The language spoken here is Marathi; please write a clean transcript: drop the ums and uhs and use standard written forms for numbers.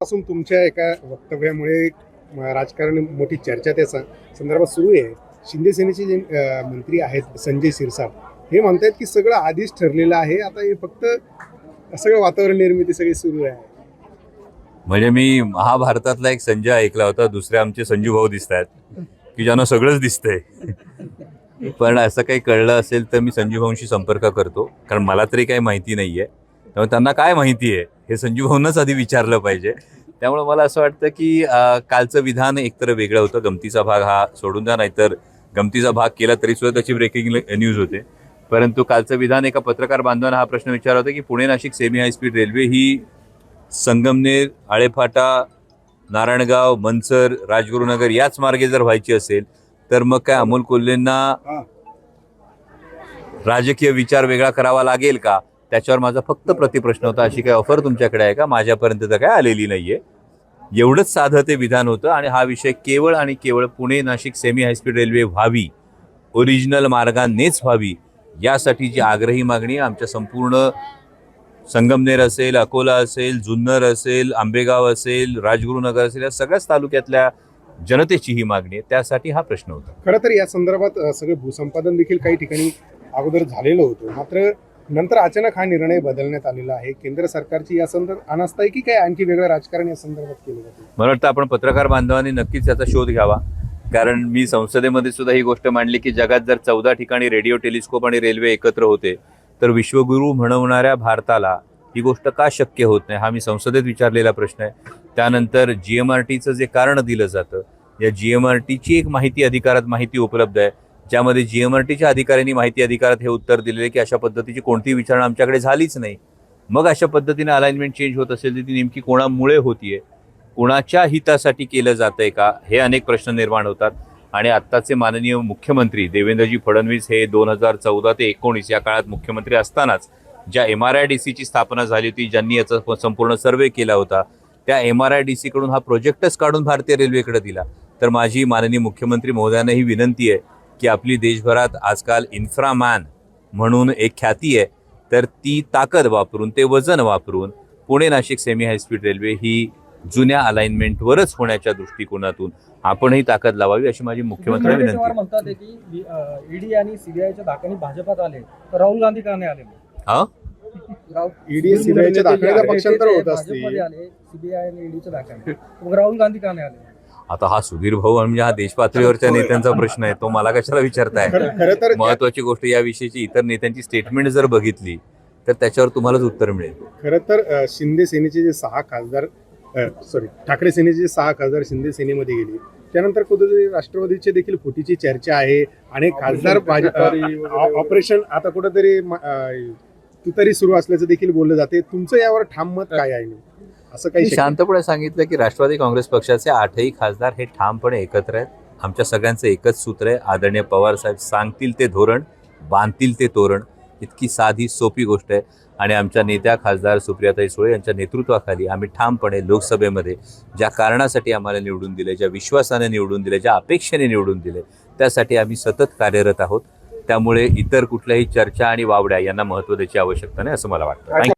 पासून तुमच्या एका वक्तव्यामुळे राजकारण मोठी चर्चा त्या संदर्भात सुरू आहे. शिंदे सेनेचे जे मंत्री आहेत संजय शिरसाट हे म्हणतात की सगळं आधीच ठरलेलं आहे, आता हे फक्त सगळं वातावरण निर्मिती सगळी सुरू आहे. म्हणजे मी महाभारतातला एक संजय ऐकला होता, दुसरे आमचे संजू भाऊ दिसत आहेत की ज्यांना सगळंच दिसतंय. पण असं काही कळलं असेल तर मी संजू भाऊंशी संपर्क करतो, कारण मला तरी काही माहिती नाहीये. त्यामुळे त्यांना काय माहिती आहे हे संजू भाऊंनाच आधी विचारलं पाहिजे. त्यामुळे मला असं वाटतं की कालचं विधान एकतर वेगळं होतं. गमतीचा भाग हा सोडून द्या, नाहीतर गमतीचा भाग केला तरी सुद्धा त्याची ब्रेकिंग न्यूज होते. परंतु कालचं विधान एका पत्रकार बांधवांना हा प्रश्न विचारला होता की Pune Nashik semi high speed railway ही संगमनेर, आळेफाटा, नारायणगाव, मनसर, राजगुरुनगर याच मार्गे जर व्हायची असेल तर मग काय अमोल कोल्हेंना राजकीय विचार वेगळा करावा लागेल का? त्याच्यावर माझा फक्त प्रतिप्रश्न होता. अशी काही ऑफर तुमच्याकडे आहे का? माझ्यापर्यंत तर काय आलेली नाहीये. एवढंच साधं ते विधान होतं. आणि हा विषय केवळ आणि केवळ Pune Nashik semi high speed railway व्हावी, ओरिजिनल मार्गानेच व्हावी, यासाठी जी आग्रही मागणी आमच्या संपूर्ण संगमनेर असेल, अकोला असेल, जुन्नर असेल, आंबेगाव असेल, राजगुरुनगर असेल, या सगळ्याच तालुक्यातल्या जनतेची ही मागणी आहे. त्यासाठी हा प्रश्न होता. खरं तर या संदर्भात सगळे भूसंपादन देखील काही ठिकाणी अगोदर झालेलं होतं, मात्र नंतर अचानक हा निर्णय बदलण्यात आलेला आहे. केंद्र सरकारची या संदर्भात अनास्था आहे की काय आणखी वेगळं राजकारण या संदर्भात केलं जातं? मला वाटतं आपण पत्रकार बांधवांनी नक्कीच याचा शोध घ्यावा, कारण मी संसदेमध्ये सुद्धा ही गोष्ट मांडली की जगात जर 14 ठिकाणी रेडिओ, टेलिस्कोप आणि रेल्वे एकत्र होते तर विश्वगुरू म्हणवणाऱ्या भारताला ही गोष्ट का शक्य होत नाही, हा मी संसदेत विचारलेला प्रश्न आहे. त्यानंतर GMRTचं जे कारण दिलं जातं, या GMRTची एक माहिती अधिकारात माहिती उपलब्ध आहे, ज्यामध्ये GMRTच्या अधिकाऱ्यांनी माहिती अधिकारात हे उत्तर दिलेले की अशा पद्धतीची कोणतीही विचारणा आमच्याकडे झालीच नाही. मग अशा पद्धतीने अलाइनमेंट चेंज होत असेल तर ती नेमकी कोणामुळे होतीये, कोणाच्या हितासाठी केलं जातंय का, हे अनेक प्रश्न निर्माण होतात. आणि आत्ताचे माननीय मुख्यमंत्री देवेंद्रजी फडणवीस हे 2014 ते 19 या काळात मुख्यमंत्री असतानाच ज्या MRIDCची स्थापना झाली होती, ज्यांनी याचा संपूर्ण सर्वे केला होता, त्या MRIDC कडून हा प्रोजेक्टच काढून भारतीय रेल्वेकडे दिला. तर माझी माननीय मुख्यमंत्री महोदयांना ही विनंती आहे की आपली देशभरात आजकाल इन्फ्रामॅन म्हणून एक ख्याती आहे, तर ती ताकद वापरून, ते वजन वापरून Pune Nashik semi high speed railway ही जुन्या अलाइनमेंटवरच होण्याच्या दृष्टिकोनातून आपणही ताकद लावावी, अशी माझी मुख्यमंत्र्यांना विनंती आहे. म्हणतात की ईडी आणि सीबीआयच्या धाकाने भाजपात आले तर राहुल गांधी का नाही आले? ईडी सीबीआयच्या धाकाने पक्षांतर होत असते, सीबीआय आणि ईडीच्या धाकाने, मग राहुल गांधी का नाही आले? आता हा सुधीर भाऊ म्हणजे हा देश पातळीवरच्या नेत्यांचा प्रश्न आहे, तो मला कशाला विचारताय? खरं तर महत्वाची गोष्ट याविषयीची इतर नेत्यांची स्टेटमेंट जर बघितली तर त्याच्यावर तुम्हालाच उत्तर मिळेल. खरं तर शिंदे सेनेचे जे 6 खासदार ठाकरे सेनेचे जे 6 खासदार शिंदे सेनेमध्ये गेले, त्यानंतर कुठेतरी राष्ट्रवादीचे देखील फुटीची चर्चा आहे. अनेक खासदार ऑपरेशन आता कुठेतरी तुतारी सुरू असल्याचं देखील बोललं जाते. तुमचं यावर ठाम मत काय आहे? असं काही शांतपणे सांगितलं की राष्ट्रवादी काँग्रेस पक्षाचे 8ही खासदार हे ठामपणे एकत्र आहेत. आमच्या सगळ्यांचं एकच सूत्र आहे, आदरणीय पवार साहेब सांगतील ते धोरण, बांधतील ते तोरण. इतकी साधी सोपी गोष्ट आहे. आणि आमच्या नेत्या खासदार सुप्रियाताई सुळे यांच्या नेतृत्वाखाली आम्ही ठामपणे लोकसभेमध्ये ज्या कारणासाठी आम्हाला निवडून दिले, ज्या विश्वासाने निवडून दिले, ज्या अपेक्षेने निवडून दिले, त्यासाठी आम्ही सतत कार्यरत आहोत. त्यामुळे इतर कुठल्याही चर्चा आणि वावड्या यांना महत्त्व द्यायची आवश्यकता नाही, असं मला वाटतं.